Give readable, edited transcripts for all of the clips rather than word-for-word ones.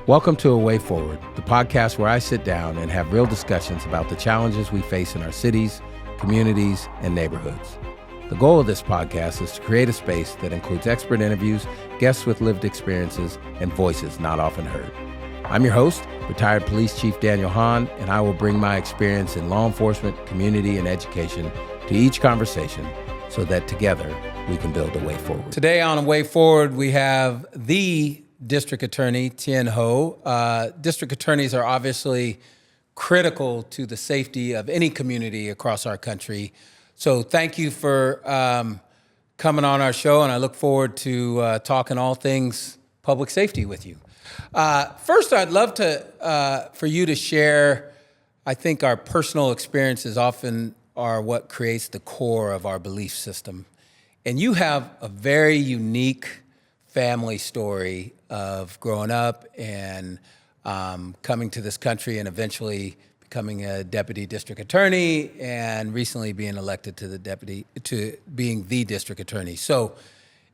Welcome to A Way Forward, the podcast where I sit down and have real discussions about the challenges we face in our cities, communities, and neighborhoods. The goal of this podcast is to create a space that includes expert interviews, guests with lived experiences, and voices not often heard. I'm your host, retired Police Chief Daniel Hahn, and I will bring my experience in law enforcement, community, and education to each conversation so that together we can build a way forward. Today on A Way Forward, we have the District Attorney Tian Ho. District attorneys are obviously critical to the safety of any community across our country. So thank you for coming on our show, and I look forward to talking all things public safety with you. First, I'd love for you to share, I think our personal experiences often are what creates the core of our belief system. And you have a very unique family story of growing up and coming to this country and eventually becoming a deputy district attorney and recently being elected to being the district attorney. So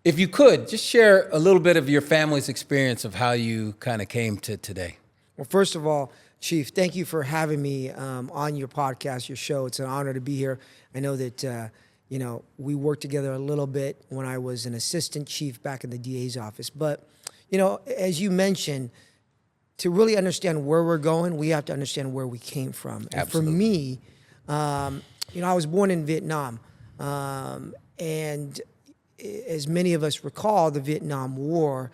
if you could, just share a little bit of your family's experience of how you kind of came to today. Well, first of all, Chief, thank you for having me on your podcast, your show. It's an honor to be here. I know that we worked together a little bit when I was an assistant chief back in the DA's office. But, as you mentioned, to really understand where we're going, we have to understand where we came from. Absolutely. And for me, I was born in Vietnam. And as many of us recall, the Vietnam War,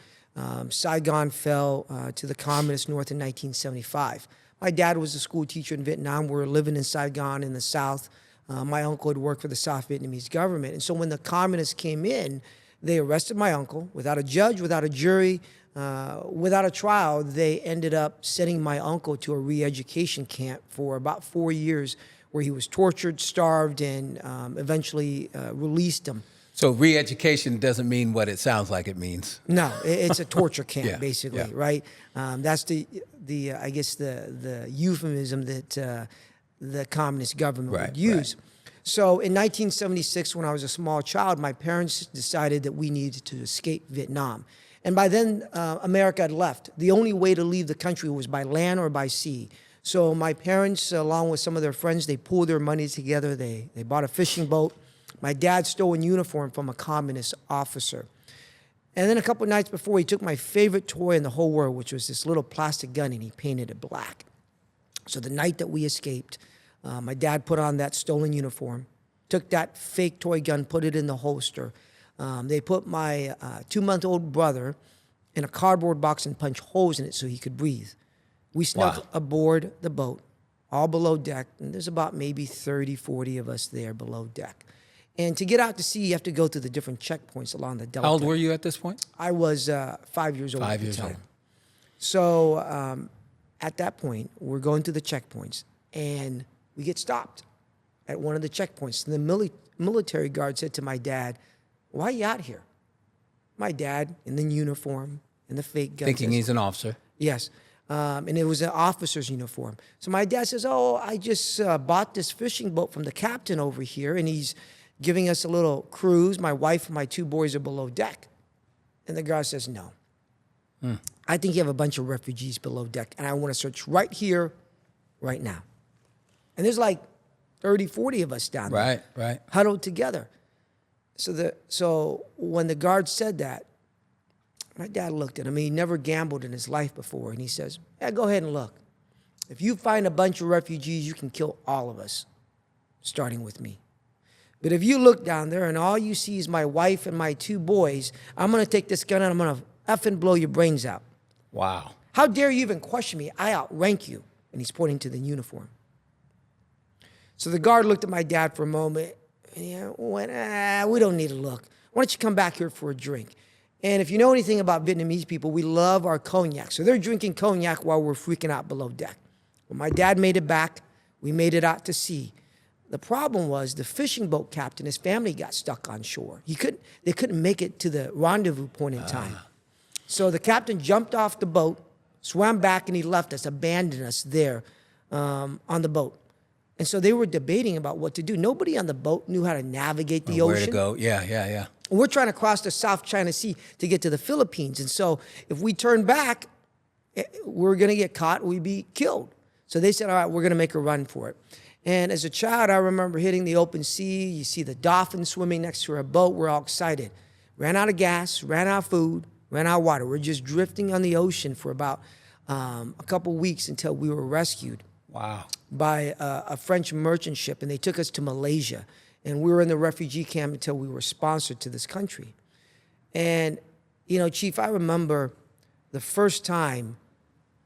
Saigon fell to the Communist North in 1975. My dad was a school teacher in Vietnam. We were living in Saigon in the South. My uncle had worked for the South Vietnamese government. And so when the communists came in, they arrested my uncle without a judge, without a jury, without a trial. They ended up sending my uncle to a re-education camp for about 4 years where he was tortured, starved, and eventually released him. So re-education doesn't mean what it sounds like it means. No, it's a torture camp, basically, yeah. right? That's the euphemism that the communist government would use. Right. So in 1976, when I was a small child, my parents decided that we needed to escape Vietnam. And by then, America had left. The only way to leave the country was by land or by sea. So my parents, along with some of their friends, they pooled their money together. They bought a fishing boat. My dad stole a uniform from a communist officer. And then a couple of nights before, he took my favorite toy in the whole world, which was this little plastic gun, and he painted it black. So the night that we escaped, my dad put on that stolen uniform, took that fake toy gun, put it in the holster. They put my 2-month-old brother in a cardboard box and punched holes in it so he could breathe. We snuck aboard the boat, all below deck, and there's about maybe 30, 40 of us there below deck. And to get out to sea, you have to go through the different checkpoints along the Delta. How old were you at this point? I was 5 years old. 5 years old. So at that point, we're going through the checkpoints, and we get stopped at one of the checkpoints. And the military guard said to my dad, "Why are you out here?" My dad, in the uniform, in the fake gun. Thinking he's an officer. Yes. And it was an officer's uniform. So my dad says, "Oh, I just bought this fishing boat from the captain over here, and he's giving us a little cruise. My wife and my 2 boys are below deck." And the guard says, "No. I think you have a bunch of refugees below deck, and I want to search right here, right now." And there's like 30, 40 of us down there. Right. Huddled together. So when the guard said that, my dad looked at him. He never gambled in his life before. And he says, "Yeah, go ahead and look. If you find a bunch of refugees, you can kill all of us, starting with me. But if you look down there and all you see is my wife and my 2 boys, I'm going to take this gun and I'm going to effing blow your brains out." Wow. "How dare you even question me? I outrank you." And he's pointing to the uniform. So the guard looked at my dad for a moment and he went, "We don't need to look. Why don't you come back here for a drink?" And if you know anything about Vietnamese people, we love our cognac. So they're drinking cognac while we're freaking out below deck. Well, my dad made it back. We made it out to sea. The problem was the fishing boat captain, his family got stuck on shore. They couldn't make it to the rendezvous point in time. So the captain jumped off the boat, swam back, and he left us, abandoned us there on the boat. And so they were debating about what to do. Nobody on the boat knew how to navigate the ocean. Where to go, yeah. We're trying to cross the South China Sea to get to the Philippines. And so if we turn back, we're going to get caught, we'd be killed. So they said, all right, we're going to make a run for it. And as a child, I remember hitting the open sea. You see the dolphins swimming next to our boat. We're all excited. Ran out of gas, ran out of food, ran out of water. We're just drifting on the ocean for about a couple weeks until we were rescued. Wow. By a French merchant ship, and they took us to Malaysia. And we were in the refugee camp until we were sponsored to this country. And, you know, Chief, I remember the first time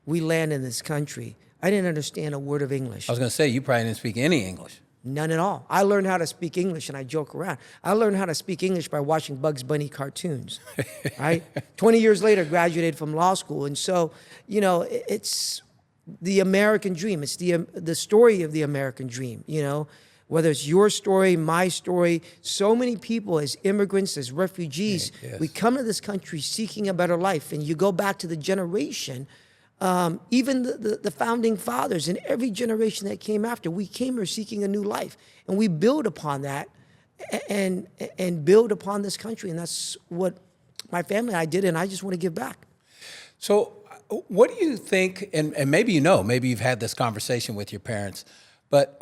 we landed in this country, I didn't understand a word of English. I was going to say, you probably didn't speak any English. None at all. I learned how to speak English, and I joke around. I learned how to speak English by watching Bugs Bunny cartoons, right? 20 years later, graduated from law school. And so, you know, it's the American dream. It's the story of the American dream, you know? Whether it's your story, my story, so many people as immigrants, as refugees, yes. We come to this country seeking a better life. And you go back to the generation, even the founding fathers and every generation that came after, we came here seeking a new life. And we build upon that and build upon this country. And that's what my family and I did, and I just want to give back. So what do you think, and maybe you know, maybe you've had this conversation with your parents, but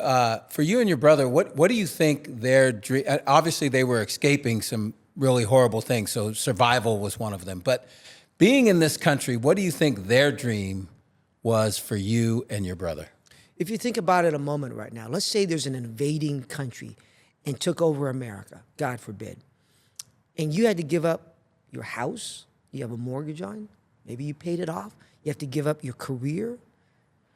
for you and your brother, what do you think their dream, obviously they were escaping some really horrible things, so survival was one of them, but being in this country, what do you think their dream was for you and your brother? If you think about it a moment right now, let's say there's an invading country and took over America, God forbid, and you had to give up your house, you have a mortgage on, maybe you paid it off, you have to give up your career,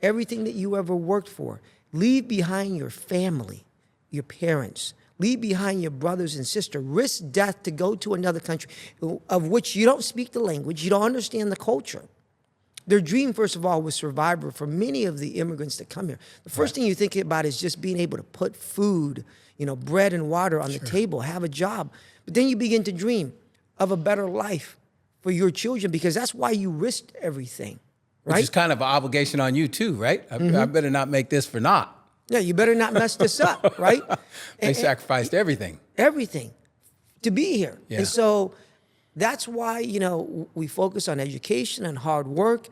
everything that you ever worked for, leave behind your family, your parents, leave behind your brothers and sisters, risk death to go to another country of which you don't speak the language, you don't understand the culture. Their dream, first of all, was survival for many of the immigrants that come here. The first thing you think about is just being able to put food, you know, bread and water on the table, have a job. But then you begin to dream of a better life for your children, because that's why you risked everything, right? Which is kind of an obligation on you too, right? I better not make this for naught. Yeah, you better not mess this up, right? They sacrificed everything. Everything to be here. Yeah. And so that's why, you know, we focus on education and hard work,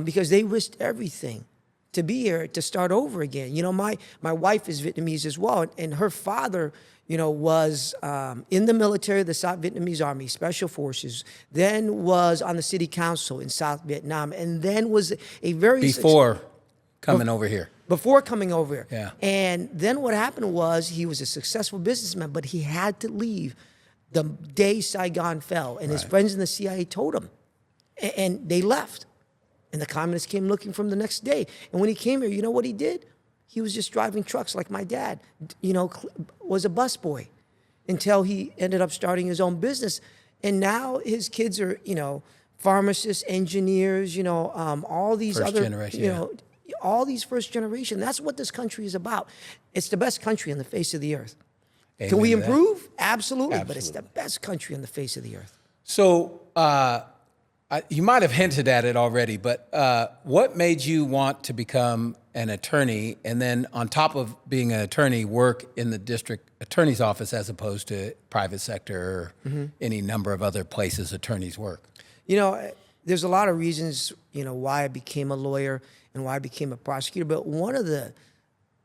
because they risked everything to be here, to start over again. You know, my wife is Vietnamese as well, and her father, you know, was in the military, the South Vietnamese Army, Special Forces, then was on the city council in South Vietnam, and then was a very... Before coming over here. Before coming over here. Yeah. And then what happened was he was a successful businessman, but he had to leave the day Saigon fell, and his friends in the CIA told him, and they left. And the communists came looking for him the next day. And when he came here, you know what he did? He was just driving trucks like my dad, you know, was a busboy until he ended up starting his own business. And now his kids are, you know, pharmacists, engineers, you know, all these First other, generation, you know, all these first generation. That's what this country is about. It's the best country on the face of the earth. Amen. Can we improve? Absolutely. Absolutely. But it's the best country on the face of the earth. So you might have hinted at it already, but what made you want to become an attorney, and then on top of being an attorney, work in the district attorney's office as opposed to private sector or any number of other places attorneys work? You know, there's a lot of reasons, you know, why I became a lawyer and why I became a prosecutor, but one of the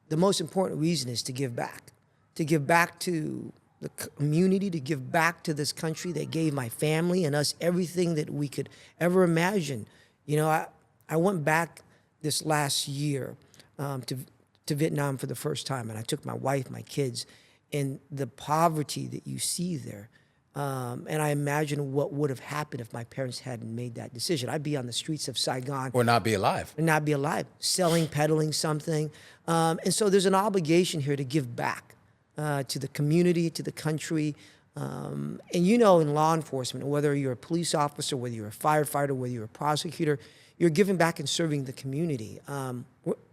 most important reasons is to give back to the community, to give back to this country that gave my family and us everything that we could ever imagine. You know, I went back this last year to Vietnam for the first time, and I took my wife, my kids, and the poverty that you see there. And I imagine what would have happened if my parents hadn't made that decision. I'd be on the streets of Saigon. Or not be alive. And not be alive, selling, peddling something. And so there's an obligation here to give back to the community, to the country. And you know, in law enforcement, whether you're a police officer, whether you're a firefighter, whether you're a prosecutor, you're giving back and serving the community.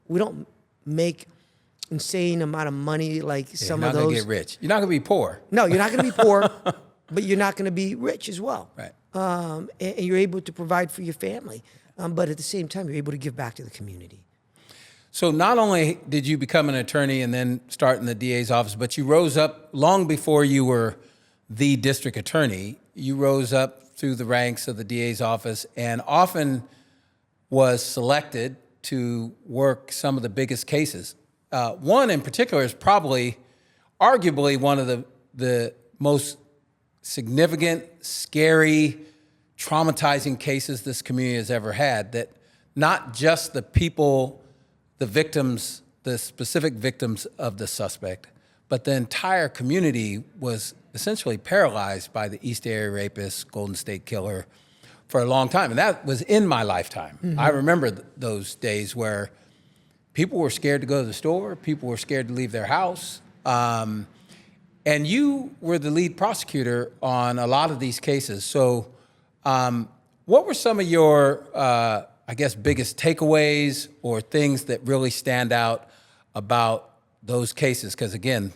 We don't make insane amount of money like some of those. You're not going to get rich. You're not going to be poor. No, you're not going to be poor, but you're not going to be rich as well. Right. And you're able to provide for your family. But at the same time, you're able to give back to the community. So not only did you become an attorney and then start in the DA's office, but you rose up long before you were the district attorney. You rose up through the ranks of the DA's office, and often was selected to work some of the biggest cases. One in particular is probably, arguably, one of the most significant, scary, traumatizing cases this community has ever had, that not just the people, the victims, the specific victims of the suspect, but the entire community was essentially paralyzed by the East Area Rapist, Golden State Killer for a long time. And that was in my lifetime. Mm-hmm. I remember those days where people were scared to go to the store, people were scared to leave their house. And you were the lead prosecutor on a lot of these cases. So what were some of your, I guess, biggest takeaways or things that really stand out about those cases? Because again,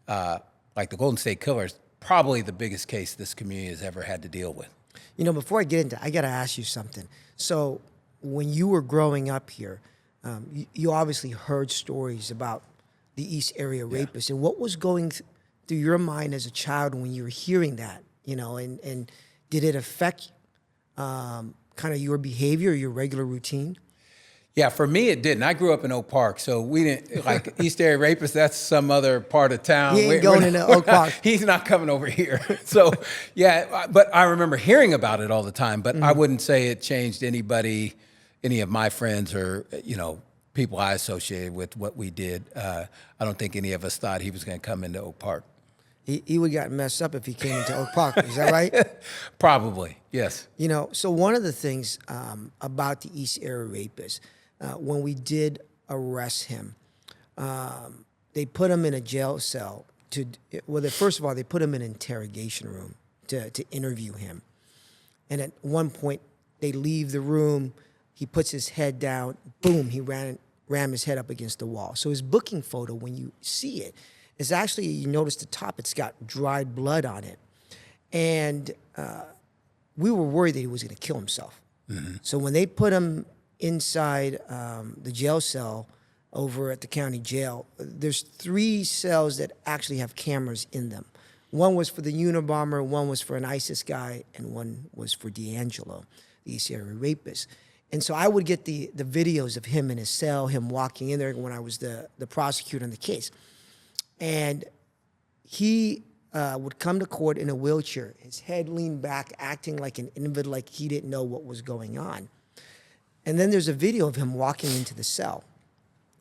like the Golden State Killer is probably the biggest case this community has ever had to deal with. You know, before I get into it, I got to ask you something. So when you were growing up here, you obviously heard stories about the East Area Rapists. And what was going through your mind as a child when you were hearing that, you know, and did it affect kind of your behavior, your regular routine? Yeah, for me, it didn't. I grew up in Oak Park, so we didn't, like East Area Rapist, that's some other part of town. He ain't going into Oak Park. He's not coming over here. So, yeah, but I remember hearing about it all the time, but I wouldn't say it changed anybody, any of my friends or, you know, people I associated with what we did. I don't think any of us thought he was going to come into Oak Park. He would have gotten messed up if he came into Oak Park. Is that right? Probably, yes. You know, so one of the things about the East Area Rapist, when we did arrest him, they put him in a jail cell first of all, they put him in an interrogation room to interview him. And at one point, they leave the room, he puts his head down, boom, he rammed his head up against the wall. So his booking photo, when you see it, is actually, you notice the top, it's got dried blood on it. And we were worried that he was going to kill himself. Mm-hmm. So when they put him inside the jail cell over at the county jail, there's 3 cells that actually have cameras in them. One was for the Unabomber, one was for an ISIS guy, and one was for D'Angelo, the East Area Rapist. And so I would get the videos of him in his cell, him walking in there when I was the prosecutor in the case. And he would come to court in a wheelchair, his head leaned back, acting like an invalid, like he didn't know what was going on. And then there's a video of him walking into the cell.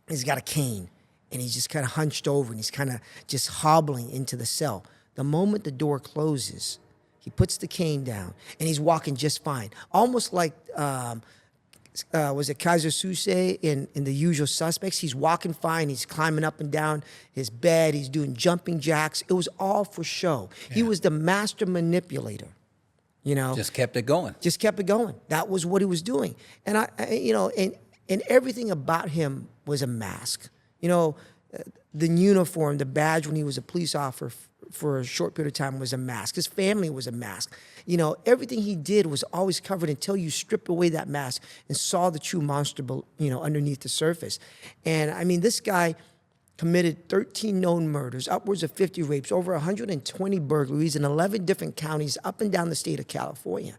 He's got a cane, and he's just kind of hunched over, and he's kind of just hobbling into the cell. The moment the door closes, he puts the cane down, and he's walking just fine. Almost like, was it Kaiser Soze in The Usual Suspects? He's walking fine. He's climbing up and down his bed. He's doing jumping jacks. It was all for show. Yeah. He was the master manipulator. You know, just kept it going. Just kept it going. That was what he was doing. And and everything about him was a mask. You know, the uniform, the badge when he was a police officer for a short period of time was a mask. His family was a mask. You know, everything he did was always covered until you stripped away that mask and saw the true monster, you know, underneath the surface. And I mean, this guy committed 13 known murders, upwards of 50 rapes, over 120 burglaries in 11 different counties up and down the state of California.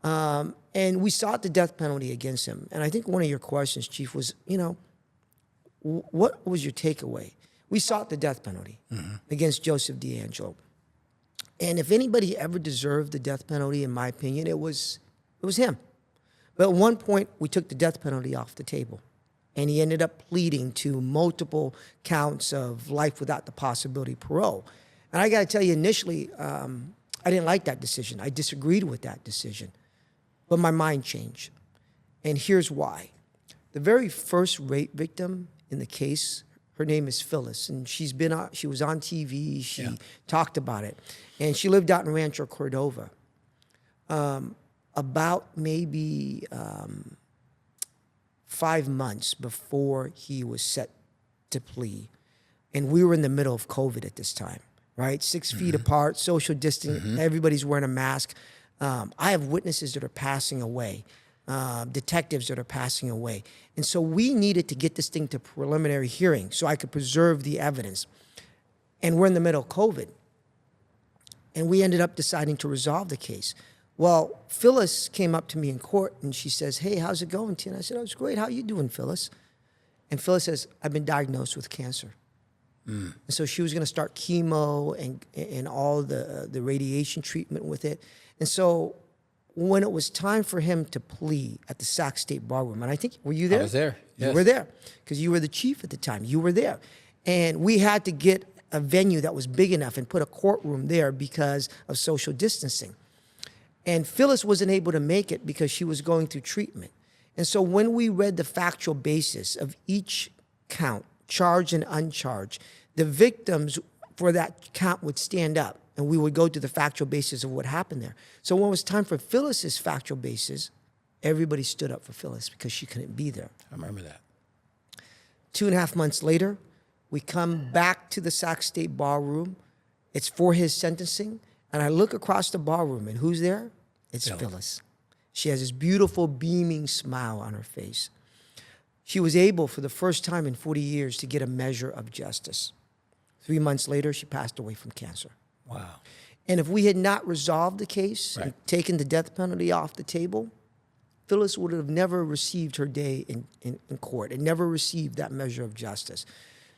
And we sought the death penalty against him. And I think one of your questions, Chief, was, you know, what was your takeaway? We sought the death penalty against Joseph D'Angelo. And if anybody ever deserved the death penalty, in my opinion, it was him. But at one point, we took the death penalty off the table. And he ended up pleading to multiple counts of life without the possibility of parole. And I got to tell you, initially, I didn't like that decision. I disagreed with that decision. But my mind changed. And here's why. The very first rape victim in the case, her name is Phyllis, and she was on TV. She talked about it. And she lived out in Rancho Cordova. About maybe 5 months before he was set to plea. And we were in the middle of COVID at this time, right? 6 feet apart, social distancing, everybody's wearing a mask. I have witnesses that are passing away, detectives that are passing away. And so we needed to get this thing to preliminary hearing so I could preserve the evidence. And we're in the middle of COVID. And we ended up deciding to resolve the case. Well, Phyllis came up to me in court and she says, "Hey, how's it going, Tian?" I said, "Oh, it's great. How you doing, Phyllis?" And Phyllis says, "I've been diagnosed with cancer." And so she was going to start chemo and all the radiation treatment with it. And so when it was time for him to plea at the Sac State Bar Room, and I think, were you there? I was there. Yes. You were there because you were the chief at the time. You were there. And we had to get a venue that was big enough and put a courtroom there because of social distancing. And Phyllis wasn't able to make it because she was going through treatment. And so when we read the factual basis of each count, charged and uncharged, the victims for that count would stand up and we would go to the factual basis of what happened there. So when it was time for Phyllis's factual basis, everybody stood up for Phyllis because she couldn't be there. I remember that. 2.5 months later, we come back to the Sac State Bar Room. It's for his sentencing. And I look across the bar room, and who's there? It's Phyllis. She has this beautiful, beaming smile on her face. She was able, for the first time in 40 years, to get a measure of justice. 3 months later, she passed away from cancer. Wow. And if we had not resolved the case and taken the death penalty off the table, Phyllis would have never received her day in court and never received that measure of justice.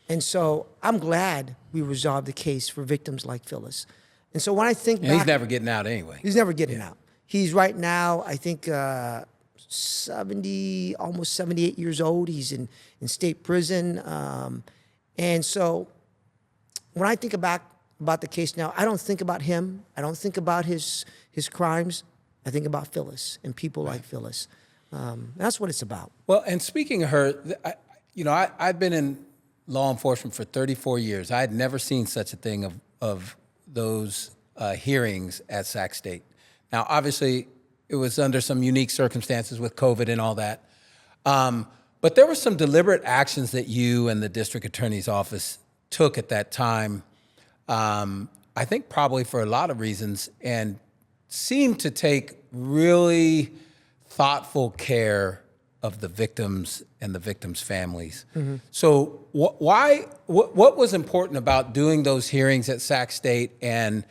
And so I'm glad we resolved the case for victims like Phyllis. And so when I think back... he's never getting out anyway. He's never getting out. He's right now, I think, 70, almost 78 years old. He's in state prison. And so when I think about the case now, I don't think about him. I don't think about his crimes. I think about Phyllis and people like Phyllis. That's what it's about. Well, and speaking of her, I've been in law enforcement for 34 years. I had never seen such a thing of those hearings at Sac State. Now, obviously, it was under some unique circumstances with COVID and all that. But there were some deliberate actions that you and the district attorney's office took at that time, I think probably for a lot of reasons, and seemed to take really thoughtful care of the victims and the victims' families. Mm-hmm. So what was important about doing those hearings at Sac State and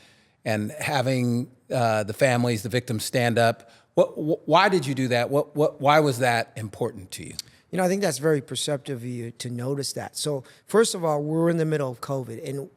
having the families, the victims stand up? Why did you do that? Why was that important to you? I think that's very perceptive of you to notice that. So first of all, we're in the middle of COVID, and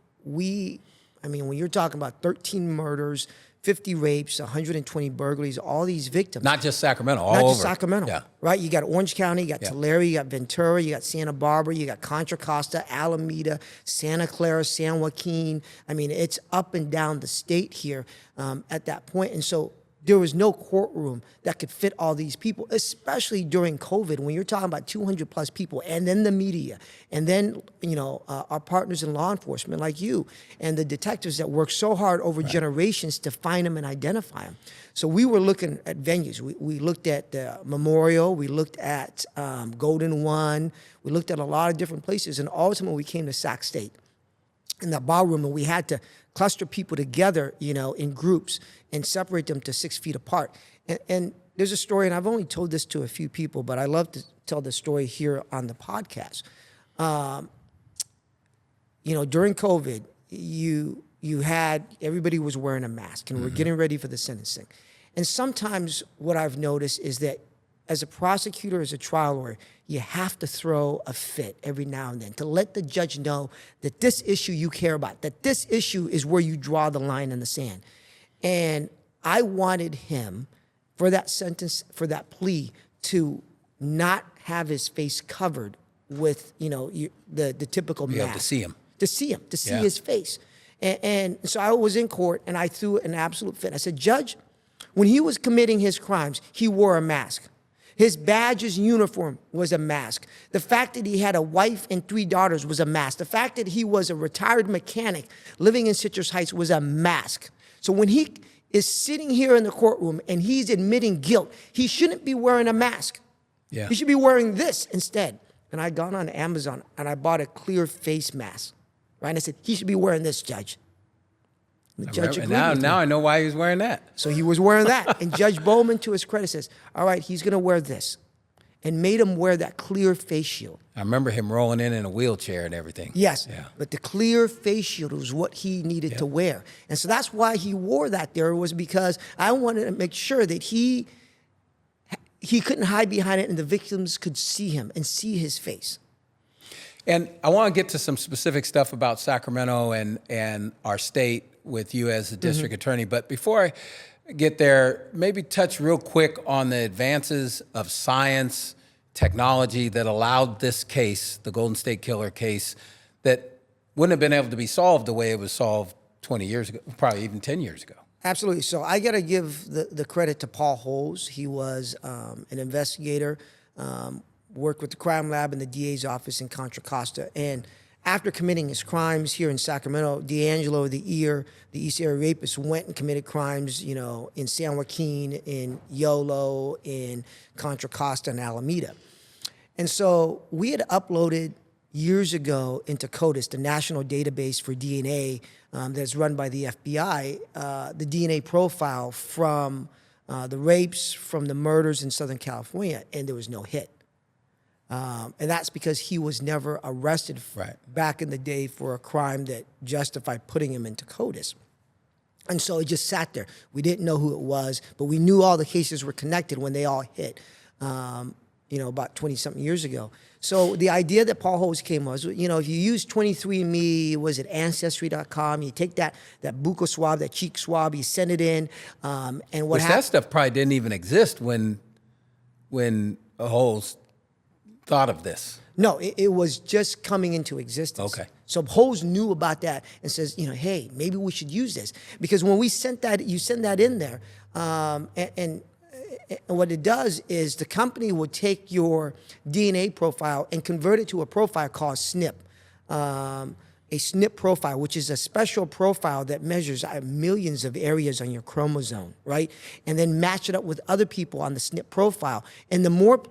when you're talking about 13 murders, 50 rapes, 120 burglaries, all these victims. Not just Sacramento, all over. Not just Sacramento, yeah. Right? You got Orange County, you got Tulare, you got Ventura, you got Santa Barbara, you got Contra Costa, Alameda, Santa Clara, San Joaquin. It's up and down the state here at that point. And so there was no courtroom that could fit all these people, especially during COVID, when you're talking about 200 plus people, and then the media, and then, our partners in law enforcement like you, and the detectives that work so hard over generations to find them and identify them. So we were looking at venues. We looked at the Memorial, we looked at Golden One, we looked at a lot of different places, and ultimately we came to Sac State in the ballroom, and we had to cluster people together, in groups and separate them to 6 feet apart. And there's a story, and I've only told this to a few people, but I love to tell the story here on the podcast. During COVID, you had, everybody was wearing a mask, and we're getting ready for the sentencing. And sometimes what I've noticed is that as a prosecutor, as a trial lawyer, you have to throw a fit every now and then to let the judge know that this issue you care about, that this issue is where you draw the line in the sand. And I wanted him, for that sentence, for that plea, to not have his face covered with, the typical mask. Be able to see him. To see his face. And so I was in court, and I threw an absolute fit. I said, Judge, when he was committing his crimes, he wore a mask. His badge, his uniform was a mask. The fact that he had a wife and 3 daughters was a mask. The fact that he was a retired mechanic living in Citrus Heights was a mask. So when he is sitting here in the courtroom and he's admitting guilt, he shouldn't be wearing a mask. Yeah. He should be wearing this instead. And I'd gone on Amazon and I bought a clear face mask. Right? And I said, he should be wearing this, Judge. The judge agreed with me. Now I know why he was wearing that. So he was wearing that. And Judge Bowman, to his credit, says, all right, he's going to wear this. and made him wear that clear face shield. I remember him rolling in a wheelchair and everything. Yes, Yeah. but the clear face shield was what he needed to wear. And so that's why he wore that there, was because I wanted to make sure that he couldn't hide behind it and the victims could see him and see his face. And I want to get to some specific stuff about Sacramento and our state with you as the district attorney. But before I get there, maybe touch real quick on the advances of science, technology that allowed this case, the Golden State Killer case, that wouldn't have been able to be solved the way it was solved 20 years ago, probably even 10 years ago. Absolutely. So I got to give the credit to Paul Holes. He was an investigator, worked with the crime lab in the DA's office in Contra Costa. And after committing his crimes here in Sacramento, D'Angelo, the East Area Rapist, went and committed crimes, in San Joaquin, in Yolo, in Contra Costa, and Alameda. And so we had uploaded years ago into CODIS, the national database for DNA that's run by the FBI, the DNA profile from the rapes, from the murders in Southern California, and there was no hit. And that's because he was never arrested back in the day for a crime that justified putting him into CODIS. And so it just sat there. We didn't know who it was, but we knew all the cases were connected when they all hit, about 20-something years ago. So the idea that Paul Holes came was, if you use 23andMe, was it Ancestry.com, you take that buccal swab, that cheek swab, you send it in, and what happens? That stuff probably didn't even exist when Holes thought of this. No, it was just coming into existence. Okay. So Holes knew about that and says, hey, maybe we should use this. Because when we sent that, you send that in there, and what it does is the company would take your DNA profile and convert it to a profile called SNP. A SNP profile, which is a special profile that measures millions of areas on your chromosome, right? And then match it up with other people on the SNP profile. And the more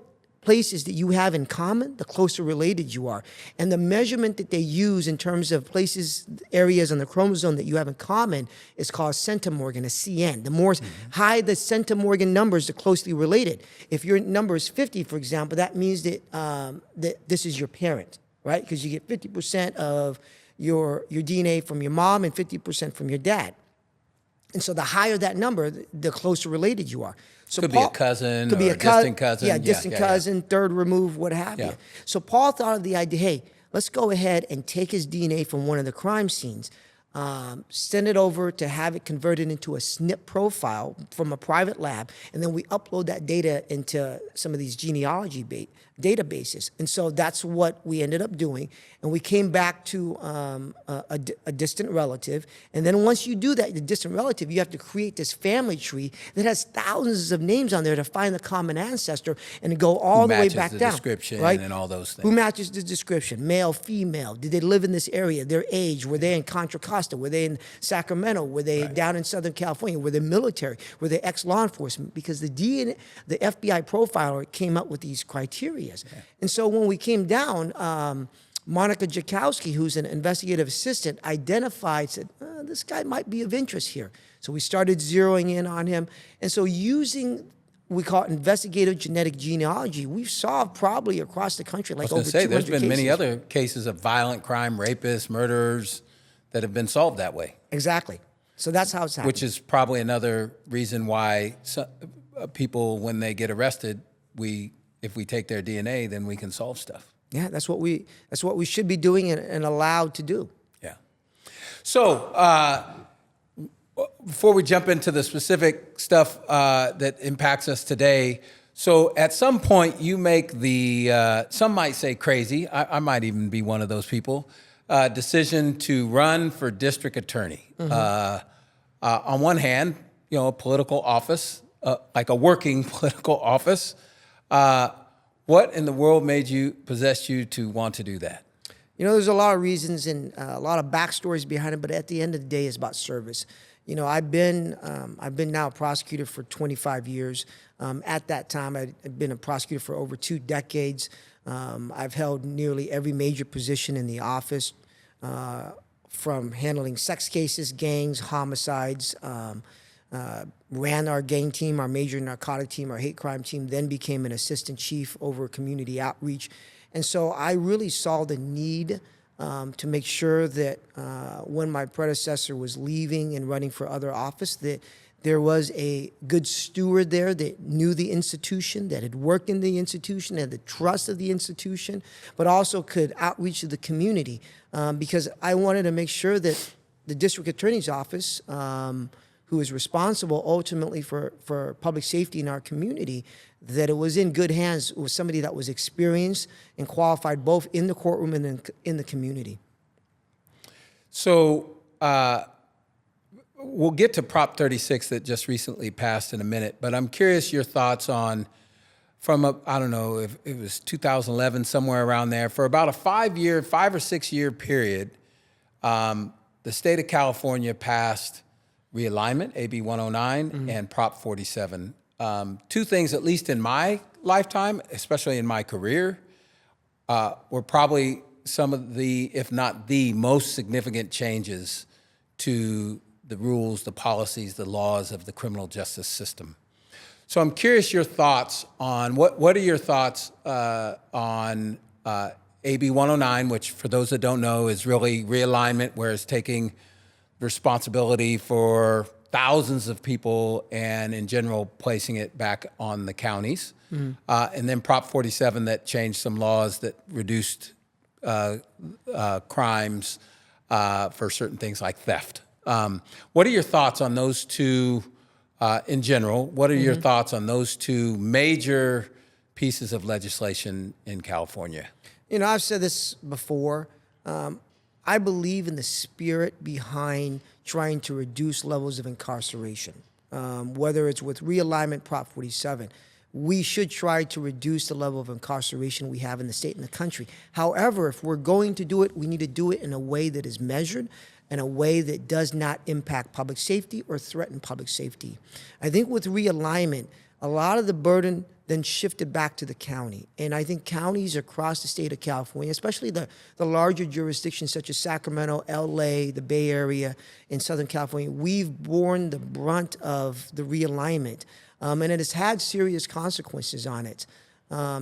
places that you have in common, the closer related you are. And the measurement that they use in terms of places, areas on the chromosome that you have in common is called centimorgan, a CN. The more high the centimorgan numbers, the closely related. If your number is 50, for example, that means that, that this is your parent, right? Because you get 50% of your DNA from your mom and 50% from your dad. And so the higher that number, the closer related you are. So could be a cousin, could be a distant cousin. Yeah, distant cousin, third remove, what have you. So Paul thought of the idea, hey, let's go ahead and take his DNA from one of the crime scenes, send it over to have it converted into a SNP profile from a private lab, and then we upload that data into some of these genealogy databases. And so that's what we ended up doing. And we came back to a distant relative. And then once you do that, the distant relative, you have to create this family tree that has thousands of names on there to find the common ancestor and go all the way back down. Who matches the description, right? And all those things. Who matches the description? Male, female. Did they live in this area? Their age? Were they in Contra Costa? Were they in Sacramento? Were they down in Southern California? Were they military? Were they ex-law enforcement? Because the DNA, the FBI profiler came up with these criteria. And so when we came down, Monica Jakowski, who's an investigative assistant, identified, said, this guy might be of interest here. So we started zeroing in on him. And so using, we call it investigative genetic genealogy, we've solved probably across the country like over 200 cases. There's been many other cases of violent crime, rapists, murderers that have been solved that way. Exactly. So that's how it's happening. Which is probably another reason why people, when they get arrested, if we take their DNA, then we can solve stuff. Yeah, that's what we should be doing and allowed to do. Yeah. So before we jump into the specific stuff that impacts us today, so at some point you make the, some might say crazy, I might even be one of those people, decision to run for district attorney. On one hand, a political office, like a working political office. What in the world possessed you to want to do that? There's a lot of reasons and a lot of backstories behind it, but at the end of the day, it's about service. I've been now a prosecutor for 25 years. At that time, I'd been a prosecutor for over 2 decades. I've held nearly every major position in the office, from handling sex cases, gangs, homicides, ran our gang team, our major narcotic team, our hate crime team, then became an assistant chief over community outreach. And so I really saw the need to make sure that when my predecessor was leaving and running for other office, that there was a good steward there that knew the institution, that had worked in the institution, had the trust of the institution, but also could outreach to the community. Because I wanted to make sure that the district attorney's office, who is responsible ultimately for public safety in our community, that it was in good hands with somebody that was experienced and qualified both in the courtroom and in the community. So we'll get to Prop 36 that just recently passed in a minute, but I'm curious your thoughts on, I don't know if it was 2011, somewhere around there, for about a 5 or 6 year period, the state of California passed realignment, AB 109, and Prop 47. Two things, at least in my lifetime, especially in my career, were probably some of the, if not the most significant changes to the rules, the policies, the laws of the criminal justice system. So I'm curious your thoughts on, what are your thoughts on AB 109, which for those that don't know is really realignment, where it's taking responsibility for thousands of people and in general placing it back on the counties. And then Prop 47 that changed some laws that reduced crimes for certain things like theft. What are your thoughts on those two in general? What are your thoughts on those two major pieces of legislation in California? You know, I've said this before. I believe in the spirit behind trying to reduce levels of incarceration, whether it's with realignment, Prop 47. We should try to reduce the level of incarceration we have in the state and the country. However, if we're going to do it, we need to do it in a way that is measured, in a way that does not impact public safety or threaten public safety. I think with realignment, a lot of the burden then shifted back to the county. And I think counties across the state of California, especially the larger jurisdictions such as Sacramento, LA, the Bay Area, in Southern California, we've borne the brunt of the realignment. And it has had serious consequences on it.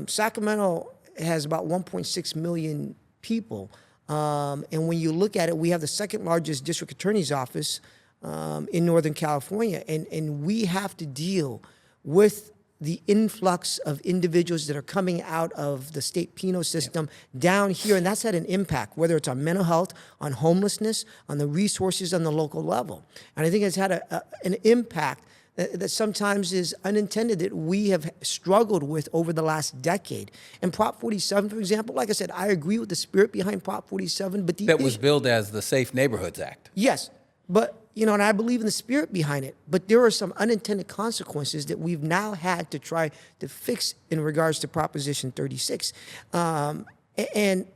Sacramento has about 1.6 million people. And when you look at it, we have the second largest district attorney's office in Northern California. And we have to deal with the influx of individuals that are coming out of the state penal system down here. And that's had an impact, whether it's on mental health, on homelessness, on the resources on the local level. And I think it's had an impact that sometimes is unintended that we have struggled with over the last decade. And Prop 47, for example, like I said, I agree with the spirit behind Prop 47, but that was billed as the Safe Neighborhoods Act. Yes, but you know, and I believe in the spirit behind it, but there are some unintended consequences that we've now had to try to fix in regards to Proposition 36. And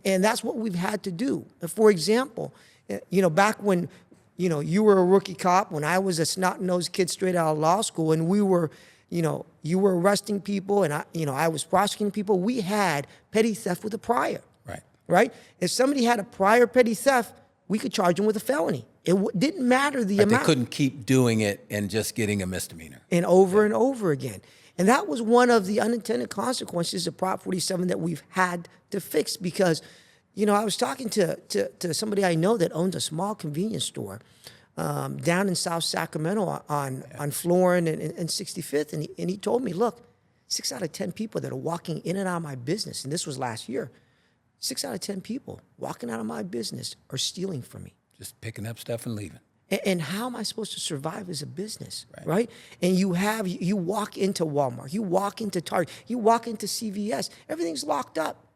that's what we've had to do. For example, you know, back when, you know, you were a rookie cop, when I was a snot-nosed kid straight out of law school, and we were, you know, you were arresting people and I was prosecuting people, we had petty theft with a prior. Right? If somebody had a prior petty theft, we could charge them with a felony. It didn't matter the amount. They couldn't keep doing it and just getting a misdemeanor. And over again. And that was one of the unintended consequences of Prop 47 that we've had to fix because, you know, I was talking to somebody I know that owns a small convenience store down in South Sacramento on Florin and 65th. And he told me, look, 6 out of 10 people that are walking in and out of my business, and this was last year, 6 out of 10 people walking out of my business are stealing from me. Just picking up stuff and leaving. And how am I supposed to survive as a business, right? And you walk into Walmart, you walk into Target, you walk into CVS, everything's locked up.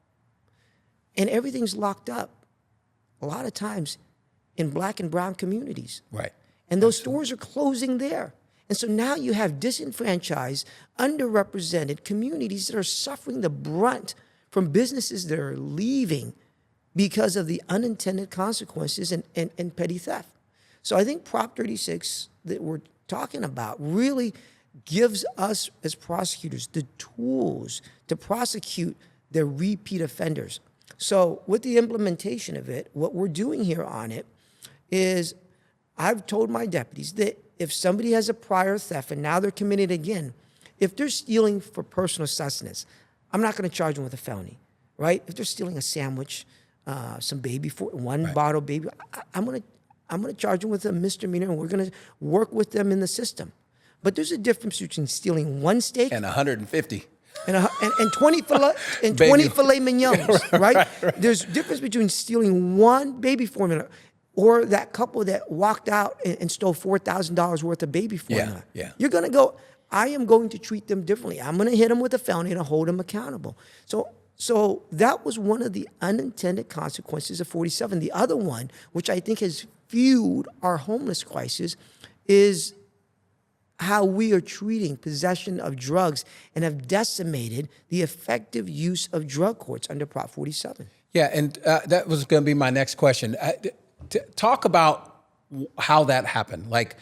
And everything's locked up a lot of times in Black and brown communities. Right. And those stores are closing there. And so now you have disenfranchised, underrepresented communities that are suffering the brunt from businesses that are leaving because of the unintended consequences and petty theft. So I think Prop 36 that we're talking about really gives us as prosecutors the tools to prosecute the repeat offenders. So with the implementation of it, what we're doing here on it is I've told my deputies that if somebody has a prior theft and now they're committing it again, if they're stealing for personal sustenance, I'm not going to charge them with a felony, right? If they're stealing a sandwich, some baby food, one bottle baby, I'm gonna charge them with a misdemeanor, and we're gonna work with them in the system. But there's a difference between stealing one steak and 150 and 20 filet mignons, right? There's a difference between stealing one baby formula or that couple that walked out and stole $4,000 worth of baby formula. Yeah. You're gonna go. I am going to treat them differently. I'm gonna hit them with a felony and hold them accountable. So that was one of the unintended consequences of 47. The other one, which I think has fueled our homeless crisis, is how we are treating possession of drugs and have decimated the effective use of drug courts under Prop 47. Yeah, and that was going to be my next question. Talk about how that happened. Like,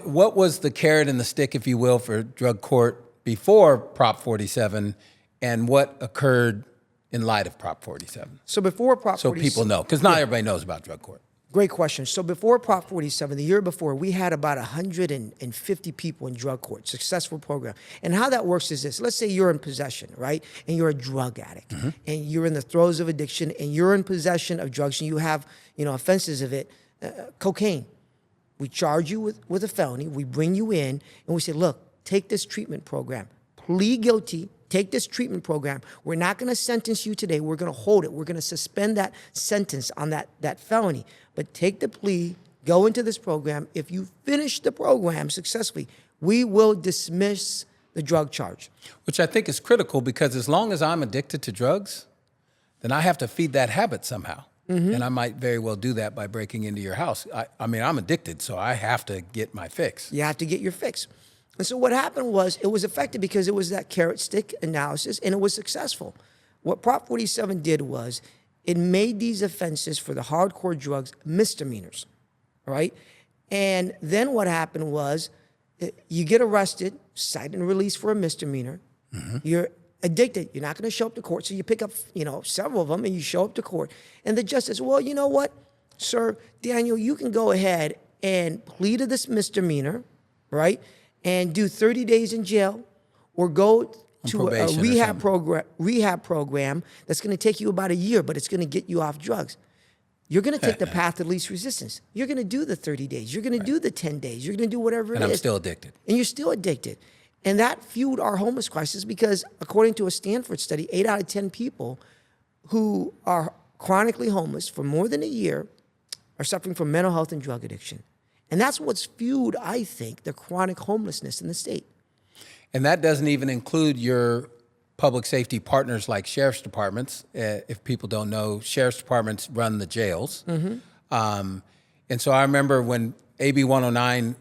what was the carrot and the stick, if you will, for drug court before Prop 47, and what occurred in light of Prop 47? So before Prop 47... So people know, because not everybody knows about drug court. Great question. So before Prop 47, the year before, we had about 150 people in drug court, successful program. And how that works is this. Let's say you're in possession, right? And you're a drug addict. Mm-hmm. And you're in the throes of addiction, and you're in possession of drugs, and you have, offenses of it, cocaine. We charge you with a felony. We bring you in, and we say, look, take this treatment program. Plead guilty. Take this treatment program. We're not going to sentence you today. We're going to hold it. We're going to suspend that sentence on that felony. But take the plea, go into this program. If you finish the program successfully, we will dismiss the drug charge. Which I think is critical, because as long as I'm addicted to drugs, then I have to feed that habit somehow. Mm-hmm. And I might very well do that by breaking into your house. I mean, I'm addicted, so I have to get my fix. You have to get your fix. And so what happened was, it was effective because it was that carrot stick analysis, and it was successful. What Prop 47 did was, it made these offenses for the hardcore drugs misdemeanors, right? And then what happened was, you get arrested, cited and released for a misdemeanor. Mm-hmm. You're addicted. You're not going to show up to court. So you pick up, several of them, and you show up to court. And the judge says, well, you know what, sir, Daniel, you can go ahead and plead to this misdemeanor, right? And do 30 days in jail, or go to a rehab program that's going to take you about a year, but it's going to get you off drugs. You're going to take the path of least resistance. You're going to do the 30 days. You're going to do the 10 days. You're going to do whatever it is. And I'm still addicted. And you're still addicted. And that fueled our homeless crisis, because according to a Stanford study, 8 out of 10 people who are chronically homeless for more than a year are suffering from mental health and drug addiction. And that's what's fueled, I think, the chronic homelessness in the state. And that doesn't even include your public safety partners like sheriff's departments. If people don't know, sheriff's departments run the jails. Mm-hmm. And so I remember when AB 109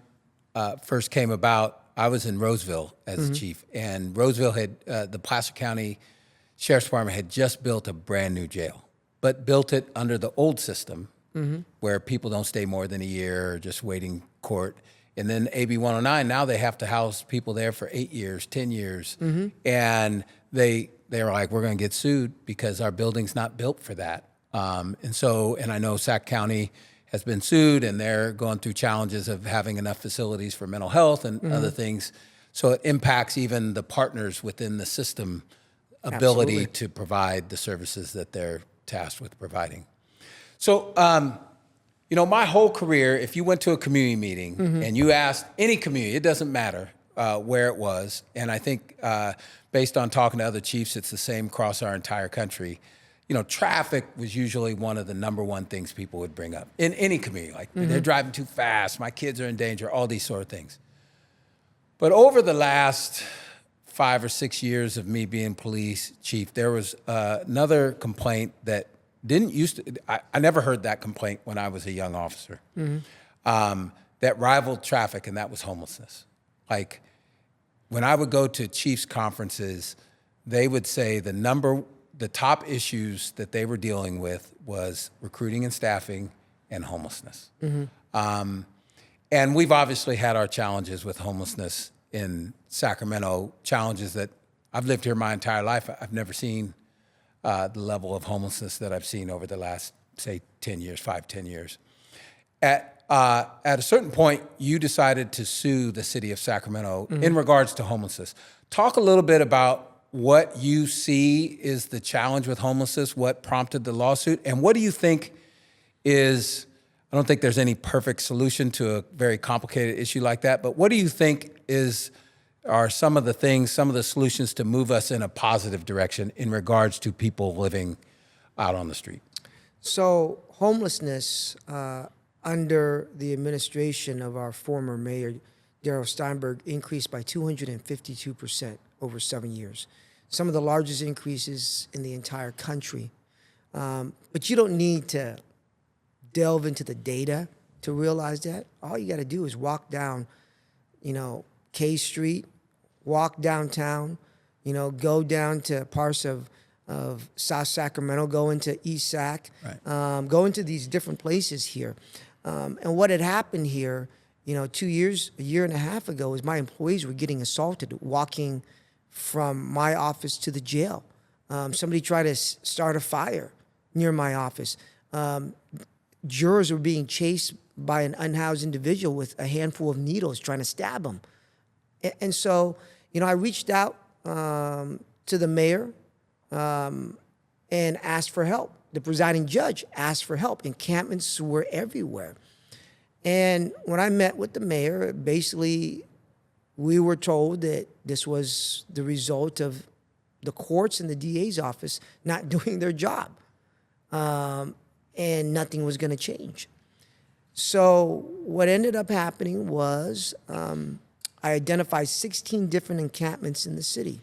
first came about, I was in Roseville as mm-hmm. chief. And Roseville had, the Placer County Sheriff's Department had just built a brand new jail, but built it under the old system. Mm-hmm. Where people don't stay more than a year, or just waiting court. And then AB 109, now they have to house people there for 8 years, 10 years. Mm-hmm. And they're like, we're going to get sued because our building's not built for that. And I know Sac County has been sued, and they're going through challenges of having enough facilities for mental health and mm-hmm. other things. So it impacts even the partners within the system ability Absolutely. To provide the services that they're tasked with providing. So, my whole career, if you went to a community meeting mm-hmm. and you asked any community, it doesn't matter where it was, and I think based on talking to other chiefs, it's the same across our entire country. Traffic was usually one of the number one things people would bring up in any community. Like, mm-hmm. they're driving too fast, my kids are in danger, all these sort of things. But over the last 5 or 6 years of me being police chief, there was another complaint that I never heard that complaint when I was a young officer, mm-hmm. That rivaled traffic, and that was homelessness. Like, when I would go to chiefs conferences, they would say the top issues that they were dealing with was recruiting and staffing and homelessness. Mm-hmm. And we've obviously had our challenges with homelessness in Sacramento, challenges that I've lived here my entire life. I've never seen the level of homelessness that I've seen over the last, say, 10 years, 5-10 years. at a certain point, you decided to sue the city of Sacramento in regards to homelessness. Talk a little bit about what you see is the challenge with homelessness, what prompted the lawsuit, and what do you think is, I don't think there's any perfect solution to a very complicated issue like that, but what do you think are some of the things, some of the solutions to move us in a positive direction in regards to people living out on the street? So homelessness under the administration of our former mayor, Darrell Steinberg, increased by 252% over 7 years. Some of the largest increases in the entire country. But you don't need to delve into the data to realize that. All you got to do is walk down, K Street, walk downtown, go down to parts of South Sacramento, go into East Sac, right. Go into these different places here. And what had happened here, a year and a half ago, is my employees were getting assaulted walking from my office to the jail. Somebody tried to start a fire near my office. Jurors were being chased by an unhoused individual with a handful of needles trying to stab them. And so, I reached out to the mayor and asked for help. The presiding judge asked for help. Encampments were everywhere. And when I met with the mayor, basically, we were told that this was the result of the courts and the DA's office not doing their job. And nothing was going to change. So what ended up happening was I identified 16 different encampments in the city.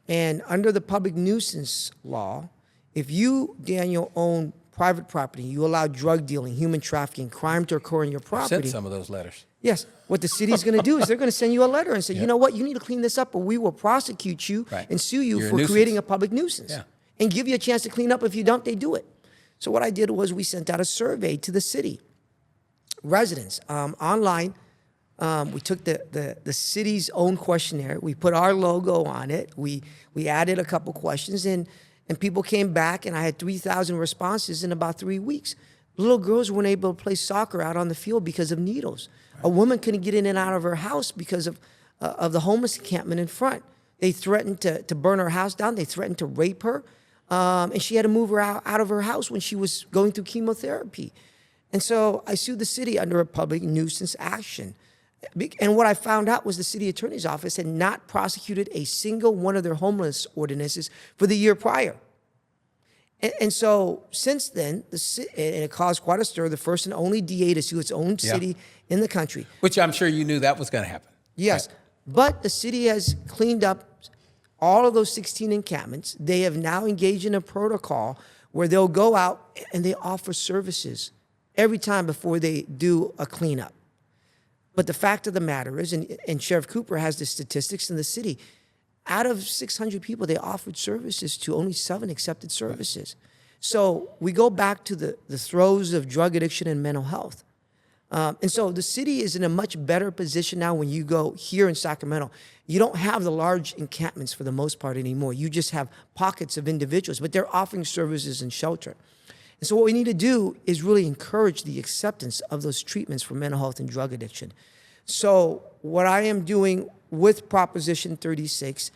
And under the public nuisance law, if you, Daniel, own private property, you allow drug dealing, human trafficking, crime to occur in your property. I've sent some of those letters. Yes. What the city's going to do is they're going to send you a letter and say, you know what, you need to clean this up or we will prosecute you and sue you for creating a public nuisance. And give you a chance to clean up. If you don't, they do it. So what I did was we sent out a survey to the city residents online. We took the city's own questionnaire. We put our logo on it. We added a couple questions, and people came back, and I had 3,000 responses in about 3 weeks. Little girls weren't able to play soccer out on the field because of needles. Right. A woman couldn't get in and out of her house because of the homeless encampment in front. They threatened to burn her house down. They threatened to rape her. And she had to move her out of her house when she was going through chemotherapy. And so I sued the city under a public nuisance action. And what I found out was the city attorney's office had not prosecuted a single one of their homeless ordinances for the year prior. And so since then, and it caused quite a stir, the first and only DA to sue its own city in the country. Which I'm sure you knew that was going to happen. Yes. Right. But the city has cleaned up all of those 16 encampments. They have now engaged in a protocol where they'll go out and they offer services every time before they do a cleanup. But the fact of the matter is, and Sheriff Cooper has the statistics in the city, out of 600 people, they offered services to only 7 accepted services. So we go back to the throes of drug addiction and mental health. And so the city is in a much better position now when you go here in Sacramento. You don't have the large encampments for the most part anymore. You just have pockets of individuals, but they're offering services and shelter. And so what we need to do is really encourage the acceptance of those treatments for mental health and drug addiction. So what I am doing with Proposition 36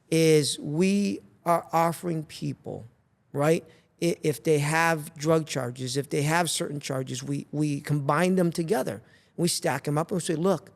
is we are offering people, right? If they have drug charges, if they have certain charges, we combine them together. We stack them up and we say, look,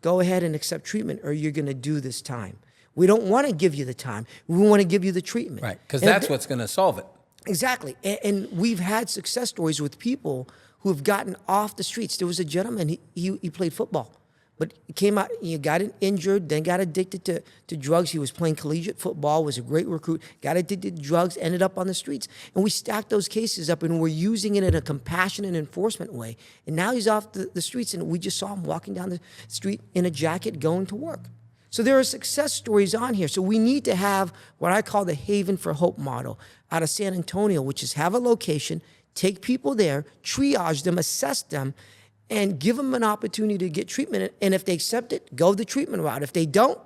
go ahead and accept treatment or you're going to do this time. We don't want to give you the time. We want to give you the treatment. Right, because that's what's going to solve it. Exactly. And we've had success stories with people who have gotten off the streets. There was a gentleman, he played football, but he came out, he got injured, then got addicted to drugs. He was playing collegiate football, was a great recruit, got addicted to drugs, ended up on the streets. And we stacked those cases up and we're using it in a compassionate enforcement way. And now he's off the streets and we just saw him walking down the street in a jacket going to work. So there are success stories on here. So we need to have what I call the Haven for Hope model out of San Antonio, which is have a location, take people there, triage them, assess them, and give them an opportunity to get treatment. And if they accept it, go the treatment route. If they don't,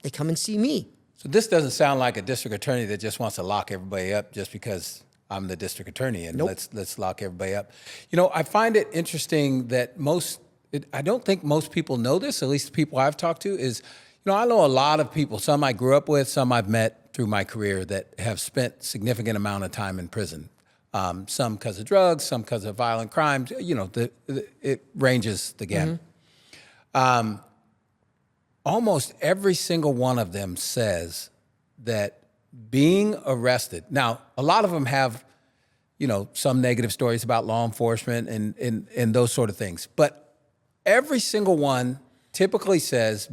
they come and see me. So this doesn't sound like a district attorney that just wants to lock everybody up just because I'm the district attorney, and let's lock everybody up. You know, I find it interesting that I don't think most people know this, at least the people I've talked to, is, you know, I know a lot of people, some I grew up with, some I've met through my career, that have spent significant amount of time in prison. Some because of drugs, some because of violent crimes. You know, it ranges the gamut. Almost every single one of them says that being arrested. Now, a lot of them have, you know, some negative stories about law enforcement and those sort of things. But every single one typically says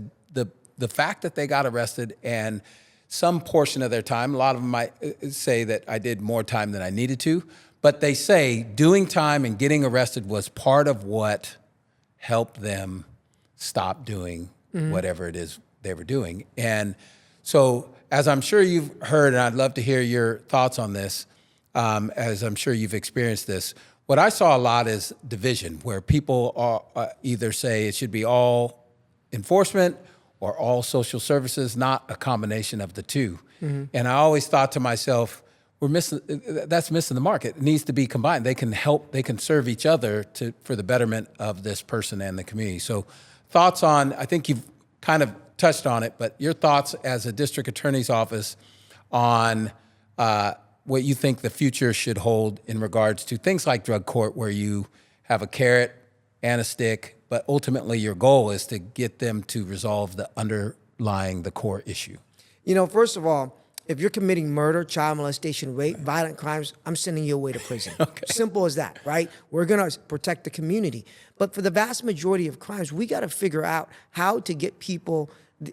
the fact that they got arrested and some portion of their time, a lot of them might say that I did more time than I needed to, but they say doing time and getting arrested was part of what helped them stop doing whatever it is they were doing. And so, as I'm sure you've heard, and I'd love to hear your thoughts on this, as I'm sure you've experienced this, what I saw a lot is division, where people are, either say it should be all enforcement or all social services, not a combination of the two. And I always thought to myself, that's missing the mark. It needs to be combined. They can serve each other for the betterment of this person and the community. So thoughts on, I think you've kind of touched on it, but your thoughts as a district attorney's office on what you think the future should hold in regards to things like drug court, where you have a carrot and a stick, but ultimately your goal is to get them to resolve the core issue. You know, first of all, if you're committing murder, child molestation, rape, violent crimes, I'm sending you away to prison. Simple as that, right? We're going to protect the community. But for the vast majority of crimes, we got to figure out how to get people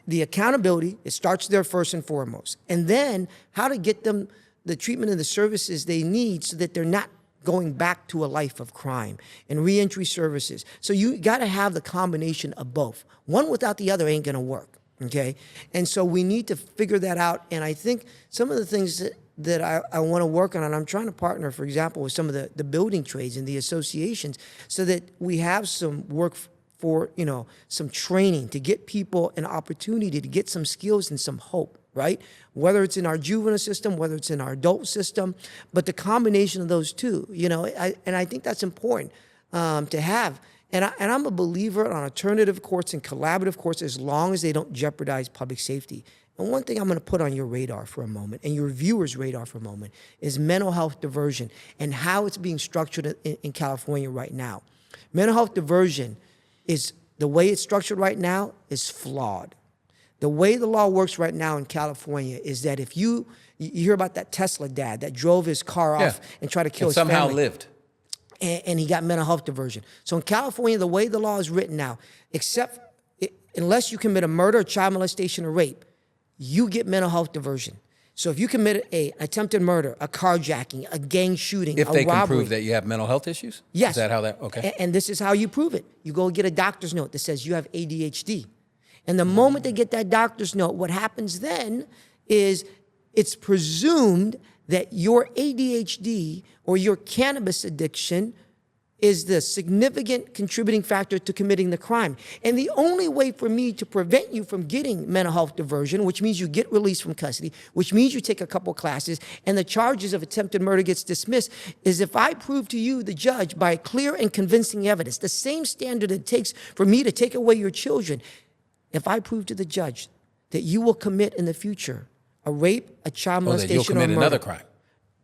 the accountability. It starts there first and foremost. And then how to get them the treatment and the services they need so that they're not going back to a life of crime and reentry services. So you got to have the combination of both. One without the other ain't going to work. Okay. And so we need to figure that out. And I think some of the things that I want to work on, and I'm trying to partner, for example, with some of the building trades and the associations so that we have some work for, you know, some training to get people an opportunity to get some skills and some hope, right? Whether it's in our juvenile system, whether it's in our adult system, but the combination of those two, you know, and I think that's important to have. And I'm a believer on alternative courts and collaborative courts as long as they don't jeopardize public safety. And one thing I'm going to put on your radar for a moment, and your viewers' radar for a moment, is mental health diversion and how it's being structured in California right now. Mental health diversion is, the way it's structured right now is flawed. The way the law works right now in California is that if you hear about that Tesla dad that drove his car off and tried to kill his family. Somehow lived. And he got mental health diversion. So in California, the way the law is written now, unless you commit a murder, a child molestation, or rape, you get mental health diversion. So if you commit an attempted murder, a carjacking, a gang shooting, a robbery. If they can prove that you have mental health issues? Yes. Is that how that, okay. And this is how you prove it. You go get a doctor's note that says you have ADHD. And the moment they get that doctor's note, what happens then is it's presumed that your ADHD or your cannabis addiction is the significant contributing factor to committing the crime. And the only way for me to prevent you from getting mental health diversion, which means you get released from custody, which means you take a couple classes, and the charges of attempted murder gets dismissed, is if I prove to you, the judge, by clear and convincing evidence, the same standard it takes for me to take away your children, if I prove to the judge that you will commit in the future a rape, a child molestation, you'll commit or murder. Another crime.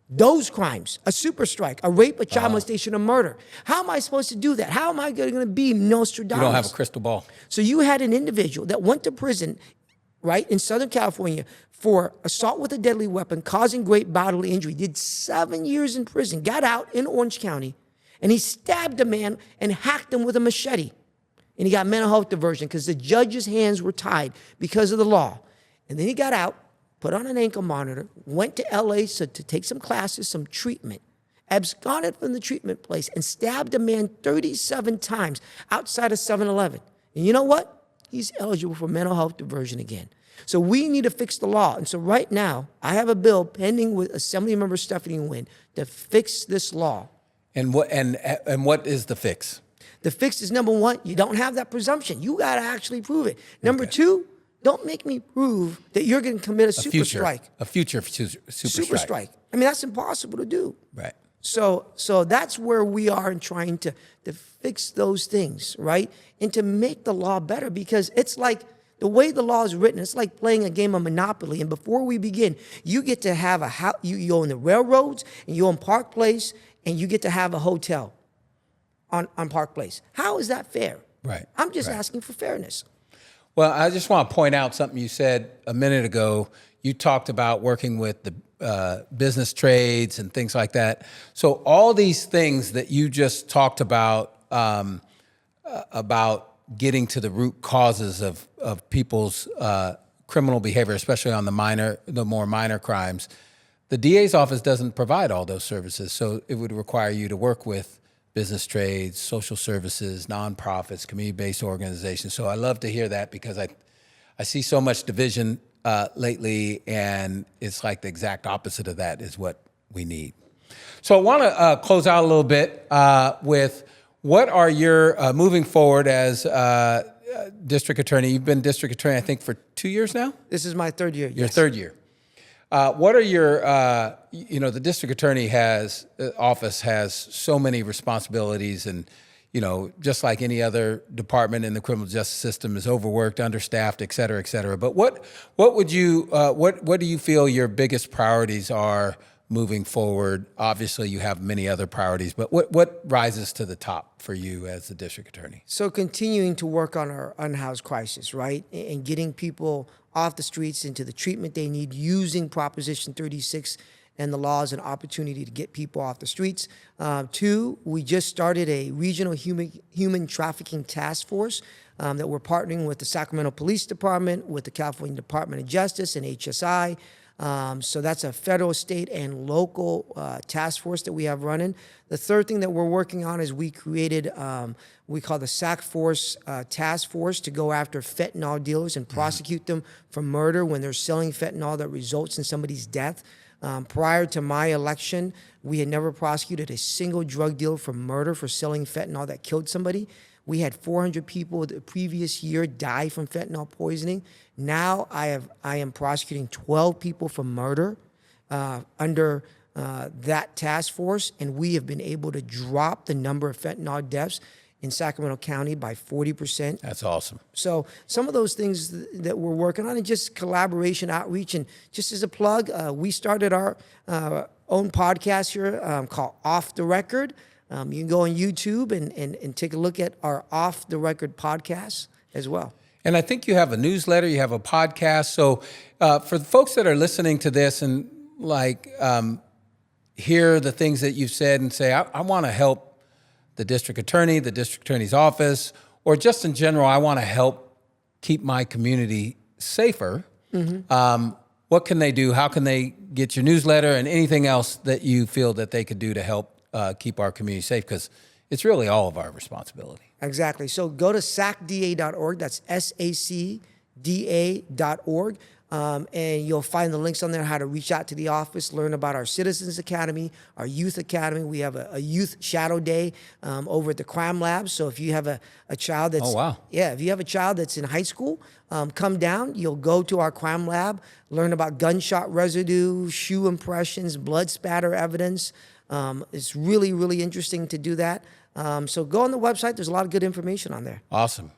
Those crimes, a super strike, a rape, a child molestation, a murder. How am I supposed to do that? How am I going to be Nostradamus? You don't have a crystal ball. So you had an individual that went to prison, right, in Southern California for assault with a deadly weapon, causing great bodily injury, did 7 years in prison, got out in Orange County, and he stabbed a man and hacked him with a machete. And he got mental health diversion because the judge's hands were tied because of the law. And then he got out, put on an ankle monitor, went to LA to take some classes, some treatment, absconded from the treatment place, and stabbed a man 37 times outside of 7-Eleven. And you know what? He's eligible for mental health diversion again. So we need to fix the law. And so right now, I have a bill pending with Assemblymember Stephanie Nguyen to fix this law. And what is the fix? The fix is, number one, you don't have that presumption. You got to actually prove it. Number two, Don't make me prove that you're going to commit a super strike. A future super strike. I mean, that's impossible to do. Right. So that's where we are in trying to fix those things, right? And to make the law better, because it's like the way the law is written, it's like playing a game of Monopoly. And before we begin, you get to have a house, you own the railroads, and you own Park Place, and you get to have a hotel on Park Place. How is that fair? Right. I'm just asking for fairness. Well, I just want to point out something you said a minute ago. You talked about working with the business trades and things like that. So all these things that you just talked about getting to the root causes of people's criminal behavior, especially on the more minor crimes, the DA's office doesn't provide all those services. So it would require you to work with business trades, social services, nonprofits, community-based organizations. So I love to hear that, because I see so much division lately, and it's like the exact opposite of that is what we need. So I want to close out a little bit with what are your, moving forward as district attorney, you've been district attorney, I think, for 2 years now? This is my third year. Your third year. What are your, the district attorney office has so many responsibilities, and, just like any other department in the criminal justice system, is overworked, understaffed, et cetera, et cetera. But what do you feel your biggest priorities are moving forward? Obviously, you have many other priorities, but what rises to the top for you as the district attorney? So continuing to work on our unhoused crisis, right? And getting people off the streets into the treatment they need, using Proposition 36 and the law as an opportunity to get people off the streets. 2, we just started a regional human trafficking task force that we're partnering with the Sacramento Police Department, with the California Department of Justice, and HSI. So that's a federal, state, and local task force that we have running. The third thing that we're working on is we created, we call the SAC Force Task Force, to go after fentanyl dealers and prosecute them for murder when they're selling fentanyl that results in somebody's death. Prior to my election, we had never prosecuted a single drug dealer for murder for selling fentanyl that killed somebody. We had 400 people the previous year die from fentanyl poisoning. Now I am prosecuting 12 people for murder under that task force, and we have been able to drop the number of fentanyl deaths in Sacramento County by 40%. That's awesome. So some of those things that we're working on, and just collaboration, outreach, and just as a plug, we started our own podcast here called Off the Record. You can go on YouTube and take a look at our Off the Record podcast as well. And I think you have a newsletter, you have a podcast. So for the folks that are listening to this and hear the things that you've said and say, I want to help the district attorney's office, or just in general, I want to help keep my community safer. Mm-hmm. What can they do? How can they get your newsletter and anything else that you feel that they could do to help keep our community safe? Because it's really all of our responsibility. Exactly. So go to sacda.org. That's SACDA.org. And you'll find the links on there, how to reach out to the office, learn about our Citizens Academy, our Youth Academy. We have a Youth Shadow Day over at the Crime Lab. So if you have a child that's... Oh, wow. Yeah, if you have a child that's in high school, come down. You'll go to our Crime Lab, learn about gunshot residue, shoe impressions, blood spatter evidence. It's really, really interesting to do that. So go on the website. There's a lot of good information on there. Awesome.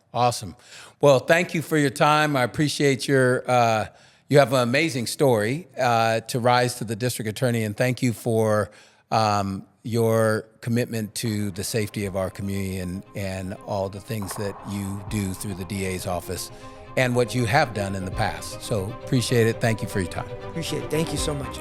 Well, thank you for your time. I appreciate you have an amazing story to rise to the district attorney, and thank you for your commitment to the safety of our community and all the things that you do through the DA's office and what you have done in the past. So appreciate it. Thank you for your time. Appreciate it. Thank you so much.